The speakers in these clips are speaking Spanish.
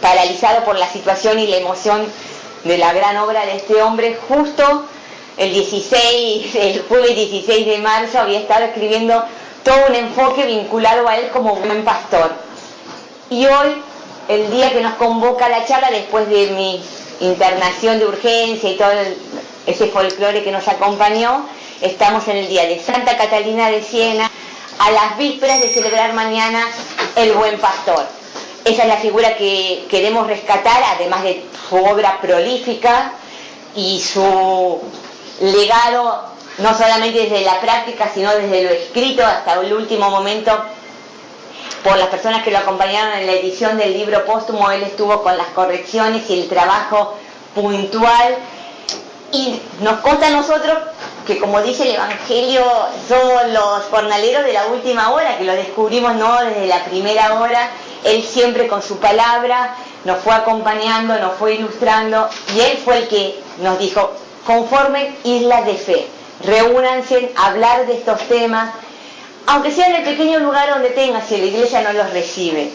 paralizado por la situación y la emoción de la gran obra de este hombre, justo el jueves 16 de marzo había estado escribiendo todo un enfoque vinculado a él como buen pastor. Y hoy, el día que nos convoca a la charla, después de mi internación de urgencia y todo ese folclore que nos acompañó, estamos en el día de Santa Catalina de Siena, a las vísperas de celebrar mañana el Buen Pastor. Esa es la figura que queremos rescatar, además de su obra prolífica y su legado, no solamente desde la práctica, sino desde lo escrito hasta el último momento, por las personas que lo acompañaron en la edición del libro póstumo. Él estuvo con las correcciones y el trabajo puntual, y nos consta a nosotros que, como dice el Evangelio, somos los jornaleros de la última hora, que lo descubrimos no desde la primera hora. Él siempre con su palabra nos fue acompañando, nos fue ilustrando, y él fue el que nos dijo: conformen islas de fe, reúnanse a hablar de estos temas, aunque sea en el pequeño lugar donde tengan, si la iglesia no los recibe.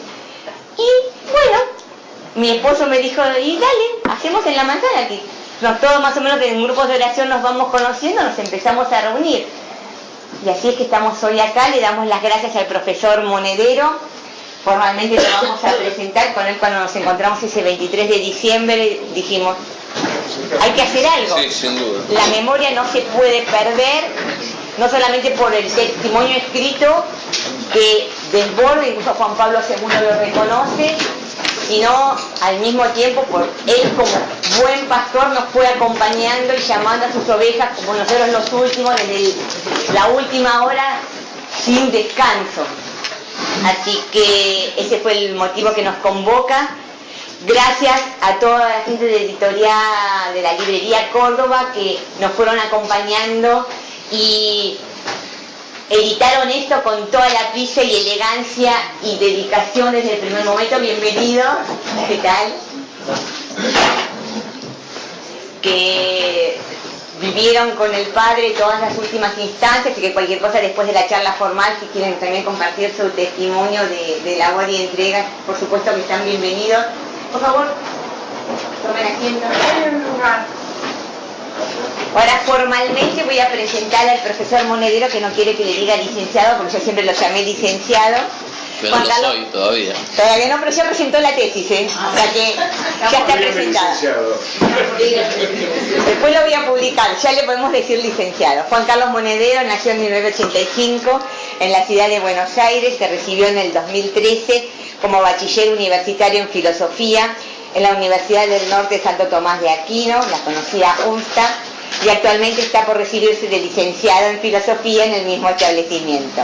Y bueno, mi esposo me dijo: y dale, hacemos en la manzana aquí. Todos más o menos en grupos de oración nos vamos conociendo, nos empezamos a reunir. Y así es que estamos hoy acá. Le damos las gracias al profesor Monedero. Formalmente lo vamos a presentar con él cuando nos encontramos ese 23 de diciembre. Dijimos, hay que hacer algo. Sí, sin duda. La memoria no se puede perder, no solamente por el testimonio escrito que desborda, incluso Juan Pablo II lo reconoce, sino al mismo tiempo por él como buen pastor nos fue acompañando y llamando a sus ovejas, como nosotros los últimos, desde la última hora, sin descanso. Así que ese fue el motivo que nos convoca. Gracias a toda la gente de editorial de la librería Córdoba que nos fueron acompañando y editaron esto con toda la prisa y elegancia y dedicación desde el primer momento. Bienvenido. ¿Qué tal? Que vivieron con el padre todas las últimas instancias, y que cualquier cosa después de la charla formal, si quieren también compartir su testimonio de labor y entrega, por supuesto que están bienvenidos. Por favor, tomen asiento. Ahora formalmente voy a presentar al profesor Monedero, que no quiere que le diga licenciado, porque yo siempre lo llamé licenciado. Pero no lo soy todavía. Todavía no, pero ya presentó la tesis, o sea que ya está presentada. Después lo voy a publicar, ya le podemos decir licenciado. Juan Carlos Monedero nació en 1985 en la ciudad de Buenos Aires, se recibió en el 2013 como bachiller universitario en filosofía en la Universidad del Norte Santo Tomás de Aquino, la conocida UNSTA, y actualmente está por recibirse de licenciado en filosofía en el mismo establecimiento.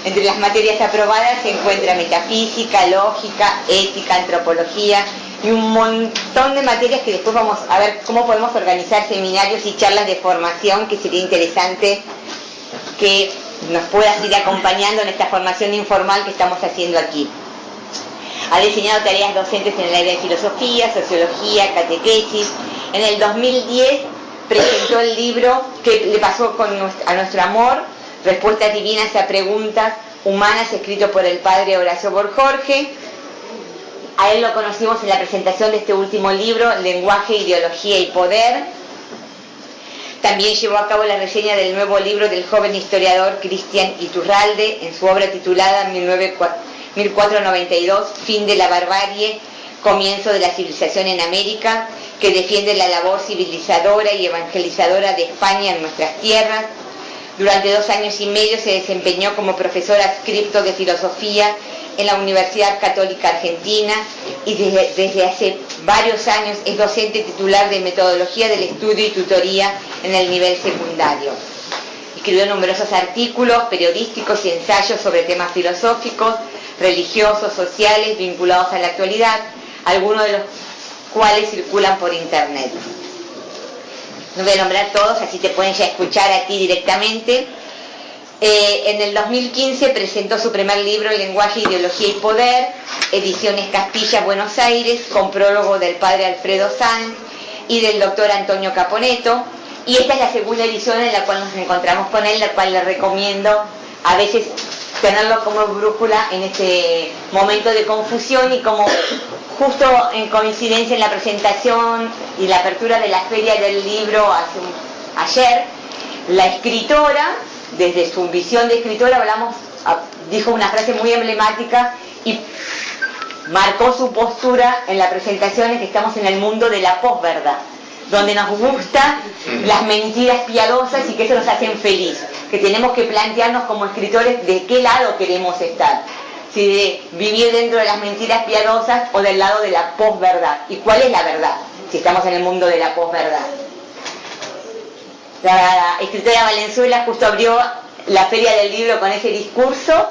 Entre las materias aprobadas se encuentra metafísica, lógica, ética, antropología y un montón de materias que después vamos a ver cómo podemos organizar seminarios y charlas de formación, que sería interesante que nos puedas ir acompañando en esta formación informal que estamos haciendo aquí. Ha diseñado tareas docentes en el área de filosofía, sociología, catequesis. En el 2010 presentó el libro que le pasó a nuestro amor, Respuestas divinas a preguntas humanas, escrito por el padre Horacio Borjorge. A él lo conocimos en la presentación de este último libro, Lenguaje, Ideología y Poder. También llevó a cabo la reseña del nuevo libro del joven historiador Cristian Iturralde en su obra titulada 1492, Fin de la barbarie, comienzo de la civilización en América, que defiende la labor civilizadora y evangelizadora de España en nuestras tierras. Durante 2 años y medio se desempeñó como profesor adscripto de filosofía en la Universidad Católica Argentina y desde hace varios años es docente titular de metodología del estudio y tutoría en el nivel secundario. Escribió numerosos artículos periodísticos y ensayos sobre temas filosóficos, religiosos, sociales, vinculados a la actualidad, algunos de los cuales circulan por internet. No voy a nombrar todos, así te pueden ya escuchar a ti directamente. En el 2015 presentó su primer libro, Lenguaje, Ideología y Poder, Ediciones Castilla, Buenos Aires, con prólogo del padre Alfredo Sanz y del doctor Antonio Caponeto. Y esta es la segunda edición en la cual nos encontramos con él, la cual le recomiendo a veces tenerlo como brújula en este momento de confusión y como justo en coincidencia en la presentación y la apertura de la Feria del Libro ayer, la escritora, desde su visión de escritora, dijo una frase muy emblemática y marcó su postura en la presentación, en que estamos en el mundo de la posverdad, donde nos gustan las mentiras piadosas y que eso nos hacen feliz, que tenemos que plantearnos como escritores de qué lado queremos estar, si de vivir dentro de las mentiras piadosas o del lado de la posverdad, y cuál es la verdad, si estamos en el mundo de la posverdad. La escritora Valenzuela justo abrió la Feria del Libro con ese discurso,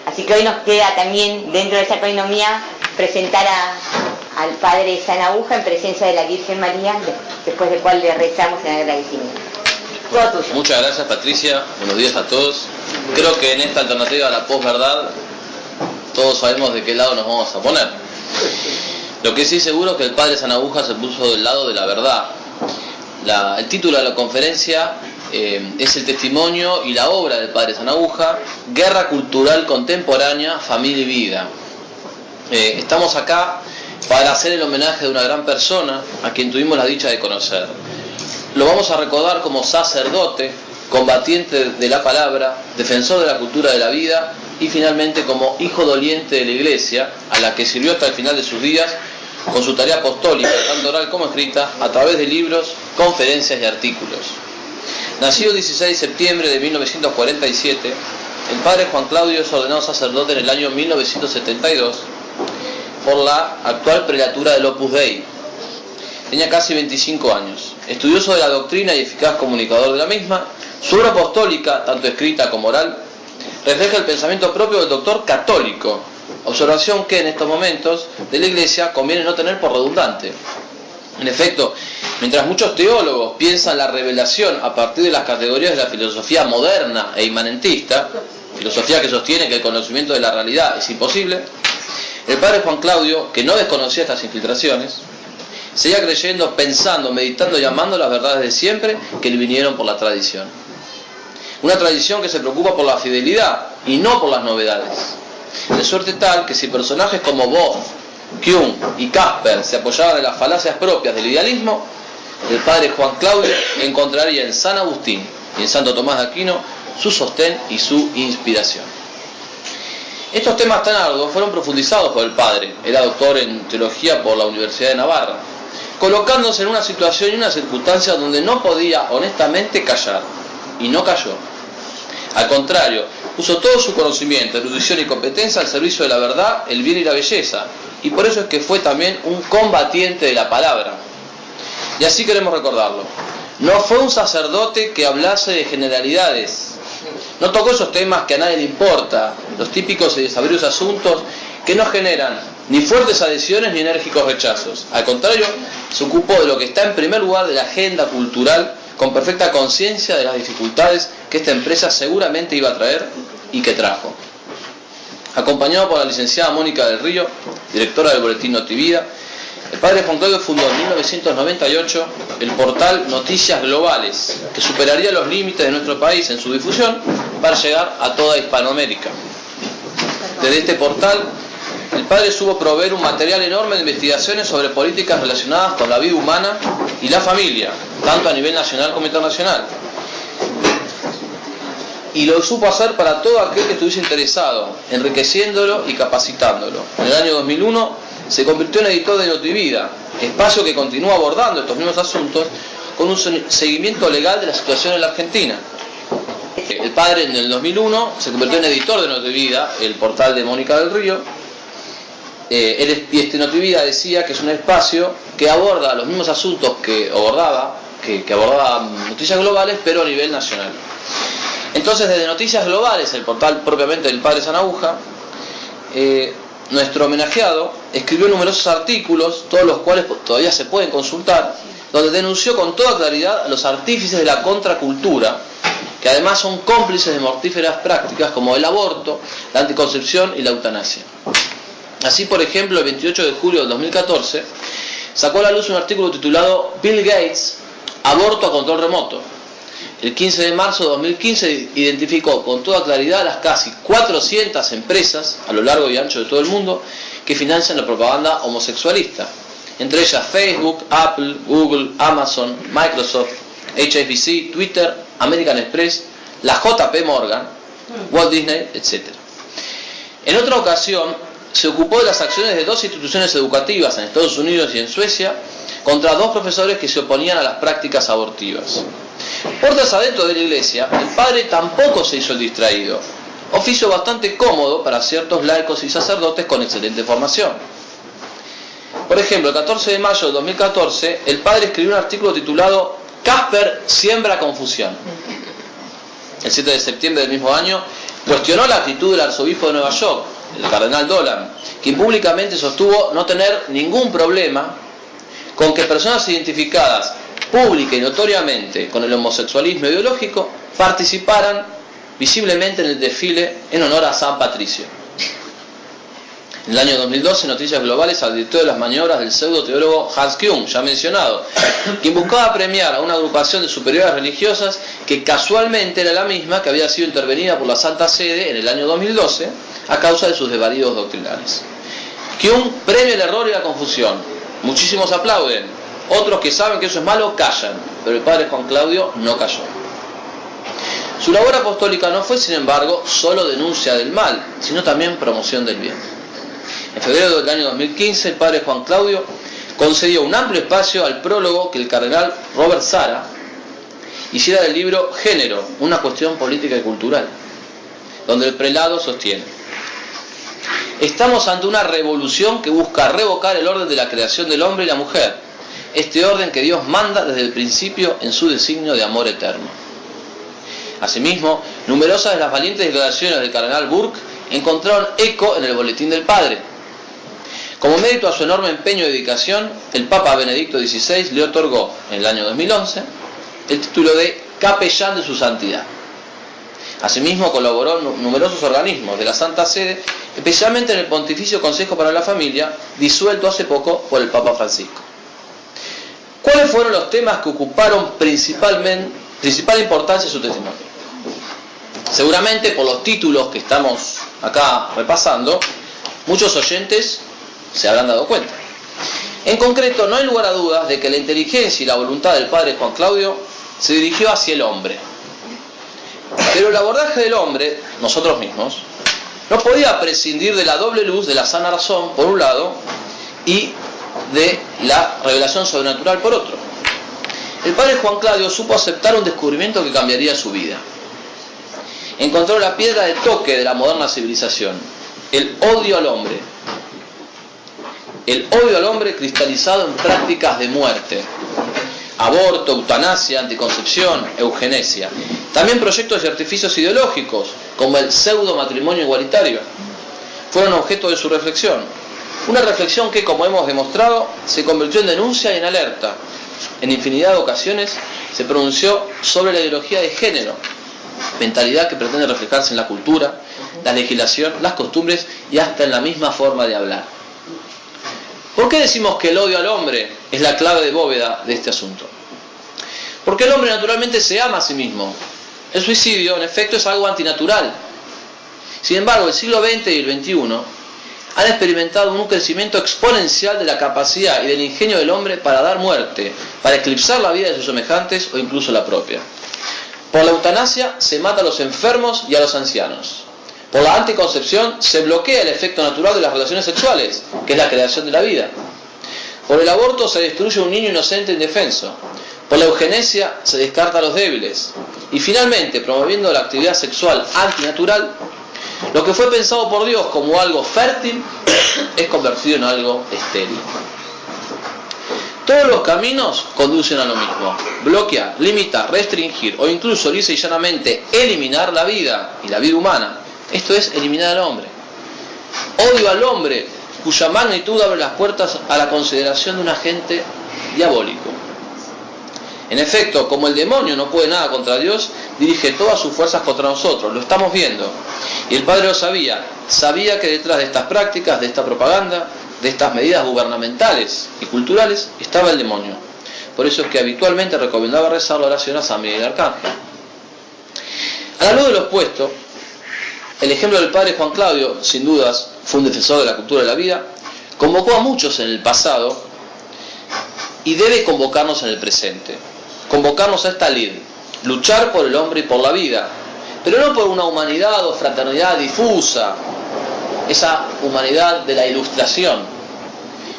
así que hoy nos queda también, dentro de esa coinomía, presentar al Padre Sanahuja en presencia de la Virgen María, después del cual le rezamos en agradecimiento. Todo tuyo. Muchas gracias, Patricia. Buenos días a todos. Creo que en esta alternativa a la posverdad todos sabemos de qué lado nos vamos a poner. Lo que sí seguro es que el Padre Sanahuja se puso del lado de la verdad. El título de la conferencia es el testimonio y la obra del Padre Sanahuja, Guerra Cultural Contemporánea, Familia y Vida. Estamos acá para hacer el homenaje de una gran persona a quien tuvimos la dicha de conocer. Lo vamos a recordar como sacerdote, combatiente de la palabra, defensor de la cultura de la vida y finalmente como hijo doliente de la Iglesia, a la que sirvió hasta el final de sus días con su tarea apostólica, tanto oral como escrita, a través de libros, conferencias y artículos. Nacido el 16 de septiembre de 1947, el padre Juan Claudio es ordenado sacerdote en el año 1972 por la actual prelatura del Opus Dei. Tenía casi 25 años. Estudioso de la doctrina y eficaz comunicador de la misma, su obra apostólica, tanto escrita como oral, refleja el pensamiento propio del doctor católico, observación que en estos momentos de la Iglesia conviene no tener por redundante. En efecto, mientras muchos teólogos piensan la revelación a partir de las categorías de la filosofía moderna e inmanentista, filosofía que sostiene que el conocimiento de la realidad es imposible, el padre Juan Claudio, que no desconocía estas infiltraciones, seguía creyendo, pensando, meditando y amando las verdades de siempre que le vinieron por la tradición. Una tradición que se preocupa por la fidelidad y no por las novedades. De suerte tal que si personajes como Boff, Kuhn y Casper se apoyaban en las falacias propias del idealismo, el padre Juan Claudio encontraría en San Agustín y en Santo Tomás de Aquino su sostén y su inspiración. Estos temas tan arduos fueron profundizados por el padre, era doctor en teología por la Universidad de Navarra, colocándose en una situación y una circunstancia donde no podía honestamente callar, y no cayó. Al contrario, puso todo su conocimiento, erudición y competencia al servicio de la verdad, el bien y la belleza, y por eso es que fue también un combatiente de la palabra. Y así queremos recordarlo. No fue un sacerdote que hablase de generalidades, no tocó esos temas que a nadie le importa, los típicos y desabridos asuntos que no generan ni fuertes adhesiones ni enérgicos rechazos. Al contrario, se ocupó de lo que está en primer lugar de la agenda cultural, con perfecta conciencia de las dificultades que esta empresa seguramente iba a traer y que trajo. Acompañado por la licenciada Mónica del Río, directora del boletín Notivida, el padre Juan Claudio fundó en 1998 el portal Noticias Globales, que superaría los límites de nuestro país en su difusión para llegar a toda Hispanoamérica. Desde este portal, el padre supo proveer un material enorme de investigaciones sobre políticas relacionadas con la vida humana y la familia, tanto a nivel nacional como internacional. Y lo supo hacer para todo aquel que estuviese interesado, enriqueciéndolo y capacitándolo. En el año 2001 se convirtió en editor de Notivida, espacio que continúa abordando estos mismos asuntos con un seguimiento legal de la situación en la Argentina. El padre en el 2001 se convirtió en editor de Notivida, el portal de Mónica del Río, y Notivida decía que es un espacio que aborda los mismos asuntos que abordaba Noticias Globales, pero a nivel nacional. Entonces, desde Noticias Globales, el portal propiamente del padre Sanahuja, nuestro homenajeado escribió numerosos artículos, todos los cuales todavía se pueden consultar, donde denunció con toda claridad a los artífices de la contracultura, que además son cómplices de mortíferas prácticas como el aborto, la anticoncepción y la eutanasia. Así, por ejemplo, el 28 de julio del 2014, sacó a la luz un artículo titulado Bill Gates, aborto a control remoto. El 15 de marzo de 2015 identificó con toda claridad las casi 400 empresas a lo largo y ancho de todo el mundo que financian la propaganda homosexualista, entre ellas Facebook, Apple, Google, Amazon, Microsoft, HSBC, Twitter, American Express, la JP Morgan, Walt Disney, etc. En otra ocasión, se ocupó de las acciones de 2 instituciones educativas en Estados Unidos y en Suecia contra 2 profesores que se oponían a las prácticas abortivas. Puertas adentro de la iglesia, el padre tampoco se hizo el distraído, oficio bastante cómodo para ciertos laicos y sacerdotes con excelente formación. Por ejemplo, el 14 de mayo de 2014, el padre escribió un artículo titulado "Casper siembra confusión". El 7 de septiembre del mismo año, cuestionó la actitud del arzobispo de Nueva York, el cardenal Dolan, quien públicamente sostuvo no tener ningún problema con que personas identificadas pública y notoriamente con el homosexualismo ideológico participaran visiblemente en el desfile en honor a San Patricio. En el año 2012, Noticias Globales advirtió de las maniobras del pseudo teólogo Hans Küng, ya mencionado, quien buscaba premiar a una agrupación de superiores religiosas que casualmente era la misma que había sido intervenida por la Santa Sede en el año 2012 a causa de sus desvaríos doctrinales. Küng premia el error y la confusión. Muchísimos aplauden, otros que saben que eso es malo callan, pero el padre Juan Claudio no cayó. Su labor apostólica no fue, sin embargo, solo denuncia del mal, sino también promoción del bien. En febrero del año 2015, el padre Juan Claudio concedió un amplio espacio al prólogo que el cardenal Robert Sara hiciera del libro Género, una cuestión política y cultural, donde el prelado sostiene: estamos ante una revolución que busca revocar el orden de la creación del hombre y la mujer, este orden que Dios manda desde el principio en su designio de amor eterno. Asimismo, numerosas de las valientes declaraciones del cardenal Burke encontraron eco en el boletín del padre. Como mérito a su enorme empeño y dedicación, el Papa Benedicto XVI le otorgó, en el año 2011, el título de capellán de su santidad. Asimismo, colaboró en numerosos organismos de la Santa Sede, especialmente en el Pontificio Consejo para la Familia, disuelto hace poco por el Papa Francisco. ¿Cuáles fueron los temas que ocuparon principal importancia en su testimonio? Seguramente por los títulos que estamos acá repasando, muchos oyentes se habrán dado cuenta. En concreto, no hay lugar a dudas de que la inteligencia y la voluntad del padre Juan Claudio se dirigió hacia el hombre. Pero el abordaje del hombre, nosotros mismos, no podía prescindir de la doble luz de la sana razón, por un lado, y de la revelación sobrenatural, por otro. El padre Juan Claudio supo aceptar un descubrimiento que cambiaría su vida. Encontró la piedra de toque de la moderna civilización, el odio al hombre. El odio al hombre cristalizado en prácticas de muerte, aborto, eutanasia, anticoncepción, eugenesia. También proyectos y artificios ideológicos, como el pseudo matrimonio igualitario, fueron objeto de su reflexión. Una reflexión que, como hemos demostrado, se convirtió en denuncia y en alerta. En infinidad de ocasiones se pronunció sobre la ideología de género, mentalidad que pretende reflejarse en la cultura, la legislación, las costumbres y hasta en la misma forma de hablar. ¿Por qué decimos que el odio al hombre es la clave de bóveda de este asunto? Porque el hombre naturalmente se ama a sí mismo. El suicidio, en efecto, es algo antinatural. Sin embargo, el siglo XX y el XXI han experimentado un crecimiento exponencial de la capacidad y del ingenio del hombre para dar muerte, para eclipsar la vida de sus semejantes o incluso la propia. Por la eutanasia se mata a los enfermos y a los ancianos. Por la anticoncepción se bloquea el efecto natural de las relaciones sexuales, que es la creación de la vida. Por el aborto se destruye un niño inocente e indefenso. Por la eugenesia se descarta a los débiles. Y finalmente, promoviendo la actividad sexual antinatural, lo que fue pensado por Dios como algo fértil es convertido en algo estéril. Todos los caminos conducen a lo mismo: bloquear, limitar, restringir o incluso lisa y llanamente eliminar la vida y la vida humana. Esto es eliminar al hombre. Odio al hombre, cuya magnitud abre las puertas a la consideración de un agente diabólico. En efecto, como el demonio no puede nada contra Dios, dirige todas sus fuerzas contra nosotros, lo estamos viendo. Y el padre lo sabía que detrás de estas prácticas, de esta propaganda, de estas medidas gubernamentales y culturales, estaba el demonio. Por eso es que habitualmente recomendaba rezar la oración a San Miguel Arcángel. A la luz de lo expuesto, el ejemplo del padre Juan Claudio, sin dudas, fue un defensor de la cultura de la vida convocó a muchos en el pasado y debe convocarnos en el presente. Convocarnos a esta lid, luchar por el hombre y por la vida, pero no por una humanidad o fraternidad difusa, esa humanidad de la ilustración.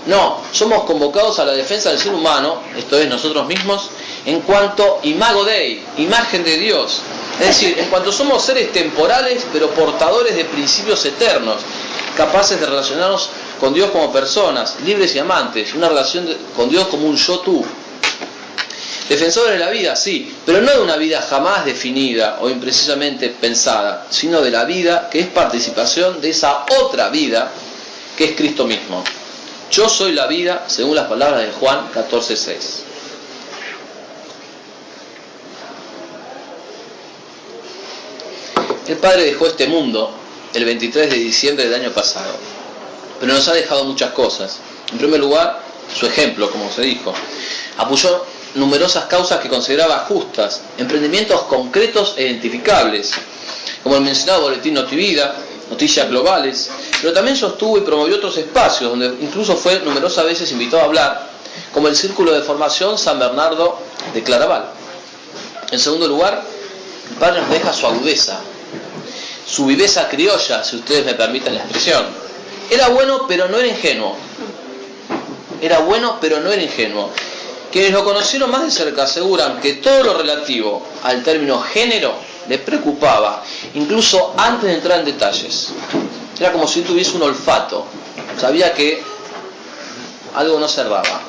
No, somos convocados a la defensa del ser humano, esto es, nosotros mismos, en cuanto imago Dei, imagen de Dios. Es decir, en cuanto somos seres temporales, pero portadores de principios eternos, capaces de relacionarnos con Dios como personas, libres y amantes, una relación con Dios como un yo-tú. Defensores de la vida, sí, pero no de una vida jamás definida o imprecisamente pensada, sino de la vida que es participación de esa otra vida que es Cristo mismo. Yo soy la vida, según las palabras de Juan 14:6. El Padre dejó este mundo el 23 de diciembre del año pasado, pero nos ha dejado muchas cosas. En primer lugar, su ejemplo, como se dijo. Apoyó numerosas causas que consideraba justas, emprendimientos concretos e identificables, como el mencionado boletín Notivida, noticias globales, pero también sostuvo y promovió otros espacios donde incluso fue numerosas veces invitado a hablar, como el Círculo de Formación San Bernardo de Claraval. En segundo lugar, el Padre nos deja su agudeza, su viveza criolla, si ustedes me permiten la expresión. Era bueno, pero no era ingenuo. Era bueno, pero no era ingenuo. Quienes lo conocieron más de cerca aseguran que todo lo relativo al término género le preocupaba, incluso antes de entrar en detalles. Era como si tuviese un olfato, sabía que algo no cerraba.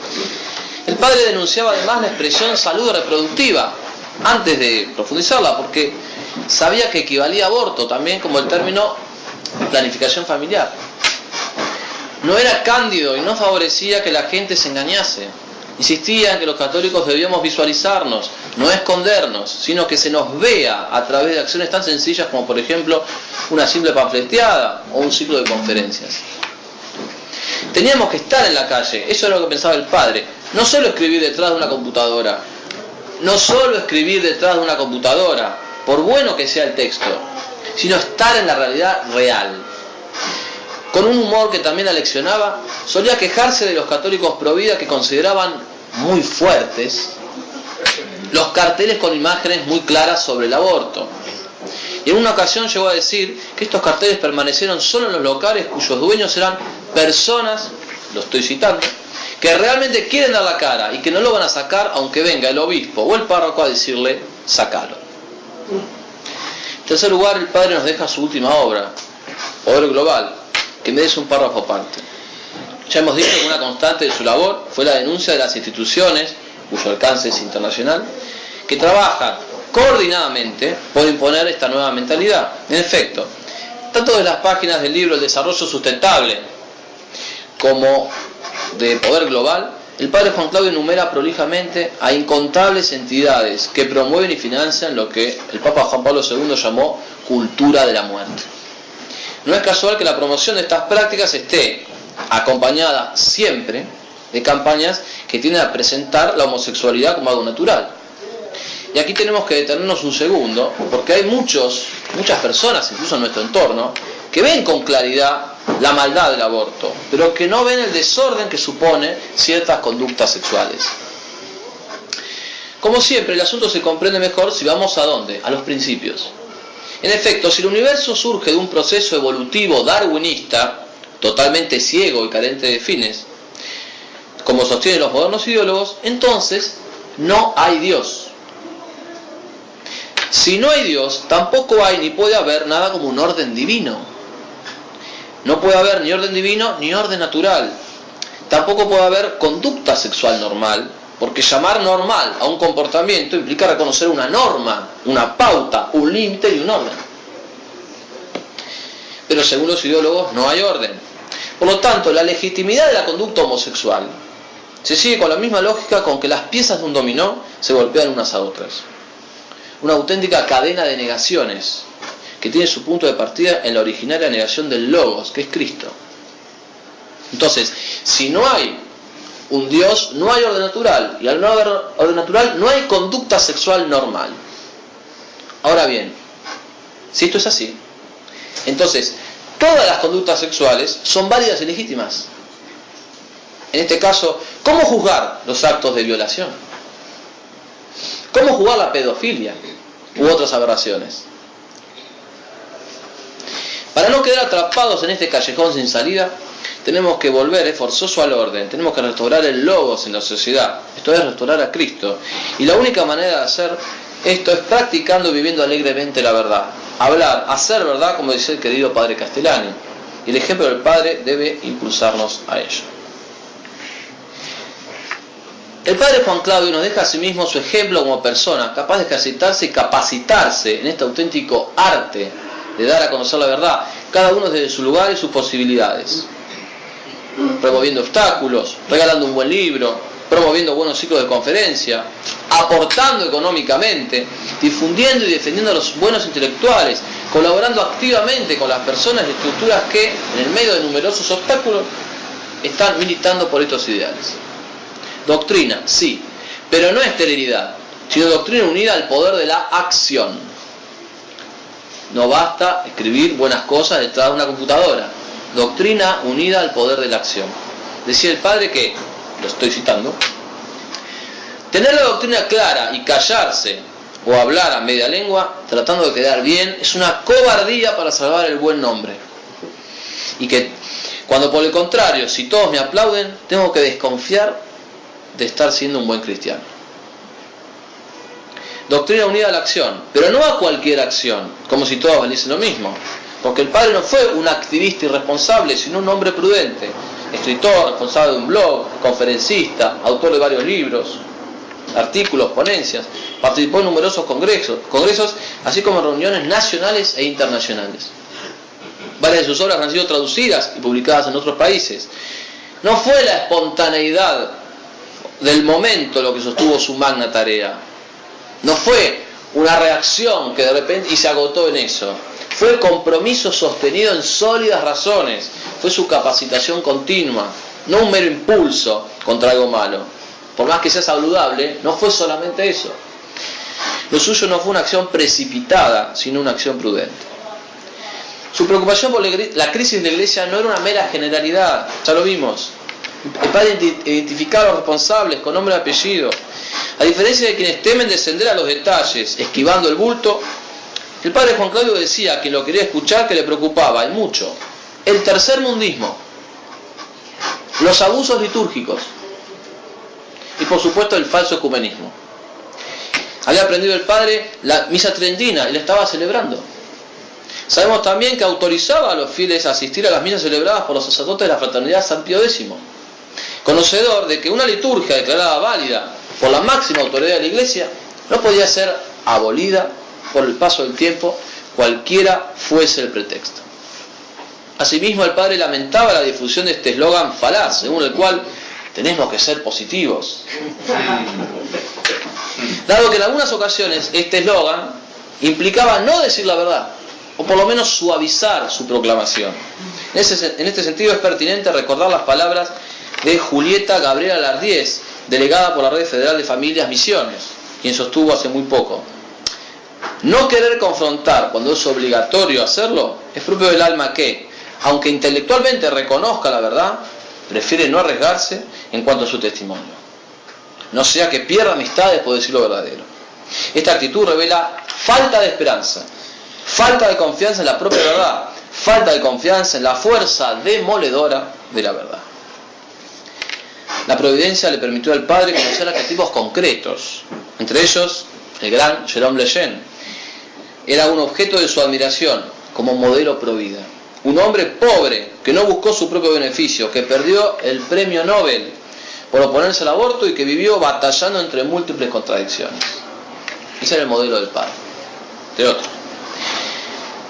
El Padre denunciaba además la expresión salud reproductiva, antes de profundizarla, porque sabía que equivalía a aborto, también como el término planificación familiar. No era cándido y no favorecía que la gente se engañase. Insistía en que los católicos debíamos visualizarnos, no escondernos, sino que se nos vea a través de acciones tan sencillas como, por ejemplo, una simple panfleteada o un ciclo de conferencias. Teníamos que estar en la calle, eso era lo que pensaba el Padre. No solo escribir detrás de una computadora, por bueno que sea el texto, sino estar en la realidad real. Con un humor que también aleccionaba, solía quejarse de los católicos pro vida que consideraban muy fuertes los carteles con imágenes muy claras sobre el aborto. Y en una ocasión llegó a decir que estos carteles permanecieron solo en los locales cuyos dueños eran personas, lo estoy citando, que realmente quieren dar la cara y que no lo van a sacar aunque venga el obispo o el párroco a decirle, sacalo. En tercer lugar, el Padre nos deja su última obra, Poder Global, que merece un párrafo aparte. Ya hemos dicho que una constante de su labor fue la denuncia de las instituciones, cuyo alcance es internacional, que trabajan coordinadamente por imponer esta nueva mentalidad. En efecto, tanto de las páginas del libro El Desarrollo Sustentable como de Poder Global, el Padre Juan Claudio enumera prolijamente a incontables entidades que promueven y financian lo que el Papa Juan Pablo II llamó cultura de la muerte. No es casual que la promoción de estas prácticas esté acompañada siempre de campañas que tienden a presentar la homosexualidad como algo natural. Y aquí tenemos que detenernos un segundo, porque hay muchas personas, incluso en nuestro entorno, que ven con claridad la maldad del aborto, pero que no ven el desorden que supone ciertas conductas sexuales. Como siempre, el asunto se comprende mejor si vamos ¿a dónde? A los principios. En efecto, si el universo surge de un proceso evolutivo darwinista, totalmente ciego y carente de fines, como sostienen los modernos ideólogos, entonces no hay Dios. Si no hay Dios, tampoco hay ni puede haber nada como un orden divino. No puede haber ni orden divino ni orden natural. Tampoco puede haber conducta sexual normal, porque llamar normal a un comportamiento implica reconocer una norma, una pauta, un límite y un orden. Pero según los ideólogos no hay orden. Por lo tanto, la legitimidad de la conducta homosexual se sigue con la misma lógica con que las piezas de un dominó se golpean unas a otras. Una auténtica cadena de negaciones que tiene su punto de partida en la originaria negación del Logos, que es Cristo. Entonces, si no hay un Dios, no hay orden natural, y al no haber orden natural, no hay conducta sexual normal. Ahora bien, si esto es así, entonces todas las conductas sexuales son válidas y legítimas. En este caso, ¿cómo juzgar los actos de violación? ¿Cómo juzgar la pedofilia u otras aberraciones? Para no quedar atrapados en este callejón sin salida, tenemos que volver, es forzoso, al orden. Tenemos que restaurar el logos en la sociedad. Esto es restaurar a Cristo. Y la única manera de hacer esto es practicando y viviendo alegremente la verdad. Hablar, hacer verdad, como dice el querido padre Castellani. Y el ejemplo del Padre debe impulsarnos a ello. El padre Juan Claudio nos deja a sí mismo su ejemplo como persona, capaz de ejercitarse y capacitarse en este auténtico arte de dar a conocer la verdad, cada uno desde su lugar y sus posibilidades. Removiendo obstáculos, regalando un buen libro, promoviendo buenos ciclos de conferencia, aportando económicamente, difundiendo y defendiendo a los buenos intelectuales, colaborando activamente con las personas y estructuras que, en el medio de numerosos obstáculos, están militando por estos ideales. Doctrina, sí, pero no esterilidad, sino doctrina unida al poder de la acción. No basta escribir buenas cosas detrás de una computadora. Doctrina unida al poder de la acción. Decía el padre que, lo estoy citando, tener la doctrina clara y callarse o hablar a media lengua tratando de quedar bien es una cobardía para salvar el buen nombre. Y que cuando por el contrario, si todos me aplauden, tengo que desconfiar de estar siendo un buen cristiano. Doctrina unida a la acción, pero no a cualquier acción, como si todos valiesen lo mismo. Porque el padre no fue un activista irresponsable, sino un hombre prudente, escritor, responsable de un blog, conferencista, autor de varios libros, artículos, ponencias. Participó en numerosos congresos, así como en reuniones nacionales e internacionales. Varias de sus obras han sido traducidas y publicadas en otros países. No fue la espontaneidad del momento lo que sostuvo su magna tarea. No fue una reacción que de repente y se agotó en eso. Fue el compromiso sostenido en sólidas razones. Fue su capacitación continua, no un mero impulso contra algo malo. Por más que sea saludable, no fue solamente eso. Lo suyo no fue una acción precipitada, sino una acción prudente. Su preocupación por la crisis de la iglesia no era una mera generalidad, ya lo vimos. El padre identificaba a los responsables con nombre y apellido. A diferencia de quienes temen descender a los detalles, esquivando el bulto, el padre Juan Claudio decía que lo quería escuchar, que le preocupaba, y mucho, el tercermundismo, los abusos litúrgicos y por supuesto el falso ecumenismo. Había aprendido el padre la misa tridentina y la estaba celebrando. Sabemos también que autorizaba a los fieles a asistir a las misas celebradas por los sacerdotes de la Fraternidad San Pío X, conocedor de que una liturgia declarada válida por la máxima autoridad de la Iglesia no podía ser abolida por el paso del tiempo, cualquiera fuese el pretexto. Asimismo, el padre lamentaba la difusión de este eslogan falaz, según el cual tenemos que ser positivos. Dado que en algunas ocasiones este eslogan implicaba no decir la verdad, o por lo menos suavizar su proclamación. En este sentido es pertinente recordar las palabras de Julieta Gabriela Lardíez, delegada por la Red Federal de Familias Misiones, quien sostuvo hace muy poco: no querer confrontar cuando es obligatorio hacerlo es propio del alma que, aunque intelectualmente reconozca la verdad, prefiere no arriesgarse en cuanto a su testimonio. No sea que pierda amistades por decir lo verdadero. Esta actitud revela falta de esperanza, falta de confianza en la propia verdad, falta de confianza en la fuerza demoledora de la verdad. La providencia le permitió al padre conocer arquetipos concretos, entre ellos el gran Jérôme Lejeune. Era un objeto de su admiración como modelo pro vida. Un hombre pobre que no buscó su propio beneficio, que perdió el premio Nobel por oponerse al aborto y que vivió batallando entre múltiples contradicciones. Ese era el modelo del padre, de otro.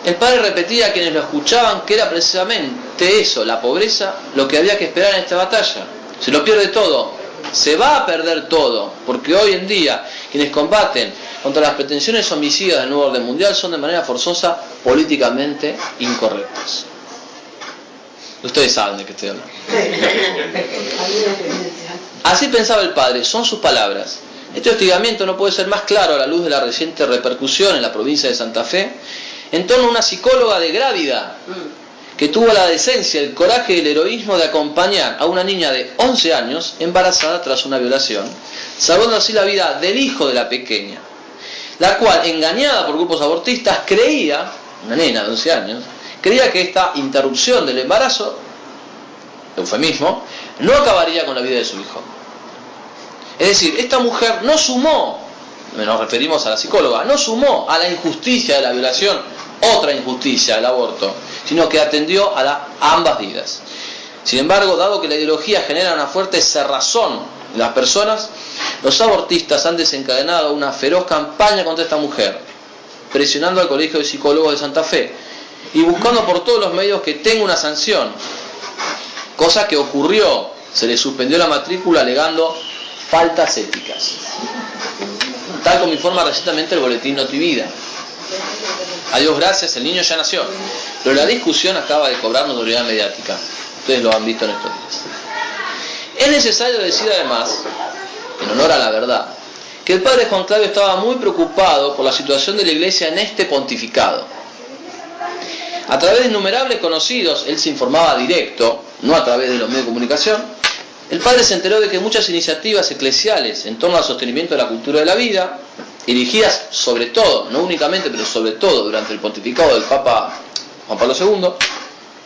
El padre repetía a quienes lo escuchaban que era precisamente eso, la pobreza, lo que había que esperar en esta batalla. Se lo pierde todo, se va a perder todo, porque hoy en día quienes combaten contra las pretensiones homicidas del nuevo orden mundial son de manera forzosa políticamente incorrectas. Ustedes saben de qué estoy hablando. Así pensaba el padre, son sus palabras. Este hostigamiento no puede ser más claro a la luz de la reciente repercusión en la provincia de Santa Fe en torno a una psicóloga de Grávida que tuvo la decencia, el coraje y el heroísmo de acompañar a una niña de 11 años embarazada tras una violación, salvando así la vida del hijo de la pequeña, la cual, engañada por grupos abortistas, creía, una nena de 11 años, creía que esta interrupción del embarazo, eufemismo, no acabaría con la vida de su hijo. Es decir, esta mujer no sumó, nos referimos a la psicóloga, no sumó a la injusticia de la violación otra injusticia, el aborto, sino que atendió a ambas vidas. Sin embargo, dado que la ideología genera una fuerte cerrazón en las personas, los abortistas han desencadenado una feroz campaña contra esta mujer, presionando al Colegio de Psicólogos de Santa Fe y buscando por todos los medios que tenga una sanción, cosa que ocurrió. Se le suspendió la matrícula alegando faltas éticas, tal como informa recientemente el boletín Notivida. A Dios gracias, el niño ya nació, pero la discusión acaba de cobrar notoriedad mediática. Ustedes lo han visto en estos días. Es necesario decir además, en honor a la verdad, que el padre Juan Claudio estaba muy preocupado por la situación de la Iglesia en este pontificado. A través de innumerables conocidos, él se informaba directo, no a través de los medios de comunicación. El padre se enteró de que muchas iniciativas eclesiales en torno al sostenimiento de la cultura de la vida, dirigidas sobre todo, no únicamente, pero sobre todo durante el pontificado del Papa Juan Pablo II,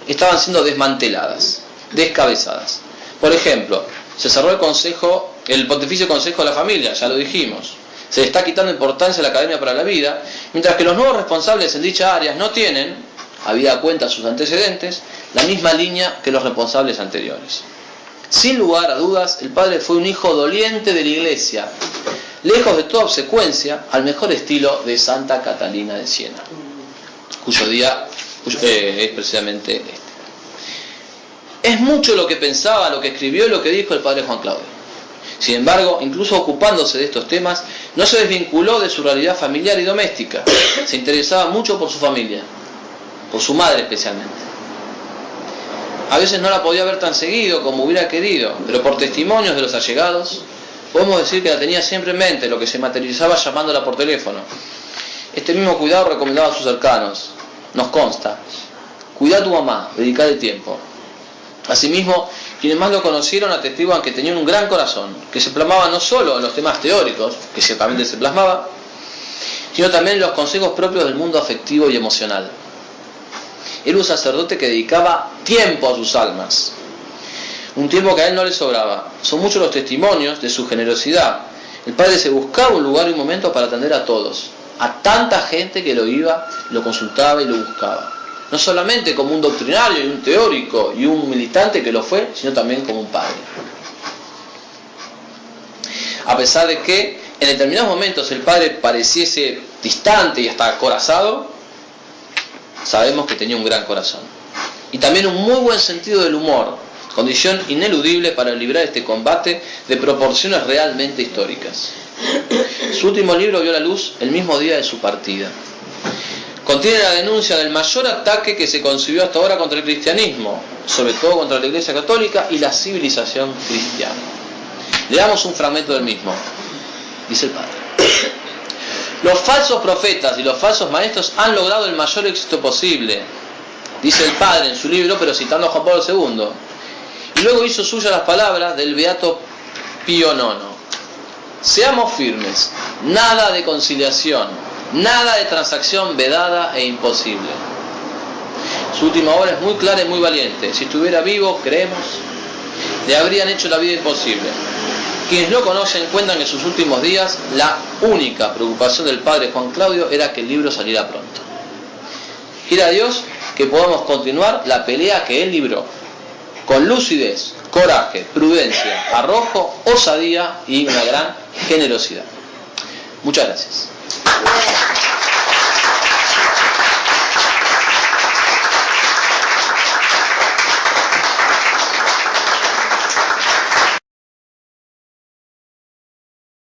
estaban siendo desmanteladas, descabezadas. Por ejemplo, se cerró el Pontificio Consejo de la Familia, ya lo dijimos. Se le está quitando importancia a la Academia para la Vida, mientras que los nuevos responsables en dichas áreas no tienen, habida cuenta sus antecedentes, la misma línea que los responsables anteriores. Sin lugar a dudas, el padre fue un hijo doliente de la Iglesia, lejos de toda obsecuencia, al mejor estilo de Santa Catalina de Siena, cuyo día es precisamente este. Es mucho lo que pensaba, lo que escribió y lo que dijo el padre Juan Claudio. Sin embargo, incluso ocupándose de estos temas, no se desvinculó de su realidad familiar y doméstica. Se interesaba mucho por su familia, por su madre especialmente. A veces no la podía ver tan seguido como hubiera querido, pero por testimonios de los allegados, podemos decir que la tenía siempre en mente, lo que se materializaba llamándola por teléfono. Este mismo cuidado recomendaba a sus cercanos. Nos consta: cuida a tu mamá, dedicale tiempo. Asimismo, quienes más lo conocieron atestiguan que tenía un gran corazón, que se plasmaba no solo en los temas teóricos, que ciertamente se plasmaba, sino también en los consejos propios del mundo afectivo y emocional. Era un sacerdote que dedicaba tiempo a sus almas, un tiempo que a él no le sobraba. Son muchos los testimonios de su generosidad. El padre se buscaba un lugar y un momento para atender a todos, a tanta gente que lo iba, lo consultaba y lo buscaba. No solamente como un doctrinario y un teórico y un militante que lo fue, sino también como un padre. A pesar de que en determinados momentos el padre pareciese distante y hasta acorazado, sabemos que tenía un gran corazón. Y también un muy buen sentido del humor, condición ineludible para librar este combate de proporciones realmente históricas. Su último libro vio la luz el mismo día de su partida. Contiene la denuncia del mayor ataque que se concibió hasta ahora contra el cristianismo, sobre todo contra la Iglesia Católica y la civilización cristiana. Leamos un fragmento del mismo. Dice el padre: los falsos profetas y los falsos maestros han logrado el mayor éxito posible, dice el padre en su libro, pero citando a Juan Pablo II. Y luego hizo suyas las palabras del beato Pío IX. Seamos firmes, nada de conciliación, nada de transacción vedada e imposible. Su última obra es muy clara y muy valiente. Si estuviera vivo, creemos, le habrían hecho la vida imposible. Quienes lo conocen cuentan que en sus últimos días la única preocupación del padre Juan Claudio era que el libro saliera pronto. Quiera Dios que podamos continuar la pelea que él libró, con lucidez, coraje, prudencia, arrojo, osadía y una gran generosidad. Muchas gracias.